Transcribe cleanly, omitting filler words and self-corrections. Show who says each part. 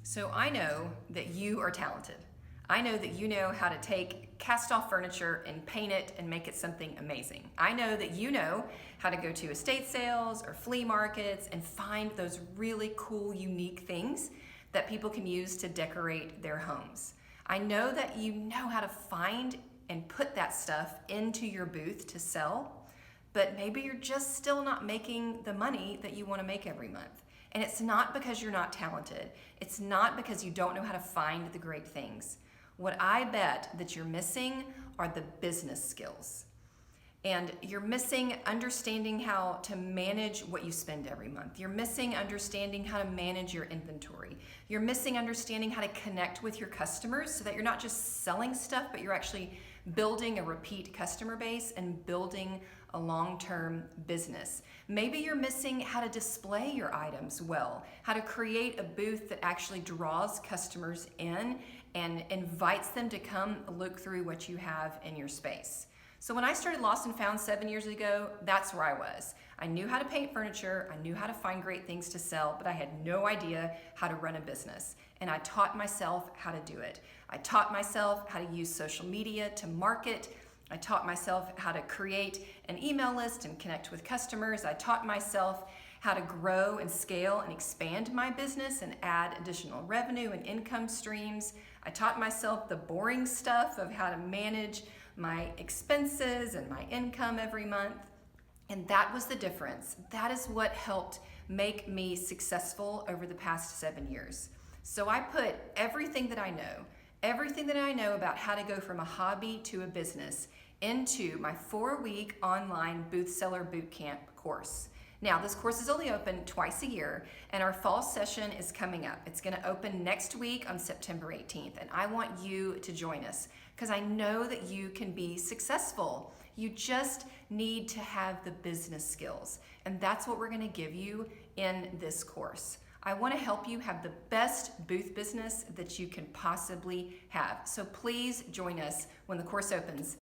Speaker 1: So I know that you are talented. I know that you know how to take cast off furniture and paint it and make it something amazing. I know that you know how to go to estate sales or flea markets and find those really cool, unique things that people can use to decorate their homes. I know that you know how to find and put that stuff into your booth to sell, but maybe you're just still not making the money that you want to make every month. And it's not because you're not talented. It's not because you don't know how to find the great things. What I bet that you're missing are the business skills. And you're missing understanding how to manage what you spend every month. You're missing understanding how to manage your inventory. You're missing understanding how to connect with your customers so that you're not just selling stuff, but you're actually building a repeat customer base and building a long-term business. Maybe you're missing how to display your items well, how to create a booth that actually draws customers in and invites them to come look through what you have in your space. So when I started Lost and Found 7 years ago, that's where I was. I knew how to paint furniture, I knew how to find great things to sell, but I had no idea how to run a business. And I taught myself how to do it. I taught myself how to use social media to market. I taught myself how to create an email list and connect with customers. I taught myself how to grow and scale and expand my business and add additional revenue and income streams. I taught myself the boring stuff of how to manage my expenses and my income every month. And that was the difference. That is what helped make me successful over the past 7 years. So I put everything that I know about how to go from a hobby to a business into my 4-week online Boothseller Bootcamp course. Now, this course is only open twice a year, and our fall session is coming up. It's going to open next week on September 18th, and I want you to join us because I know that you can be successful. You just need to have the business skills, and that's what we're going to give you in this course. I want to help you have the best booth business that you can possibly have. So please join us when the course opens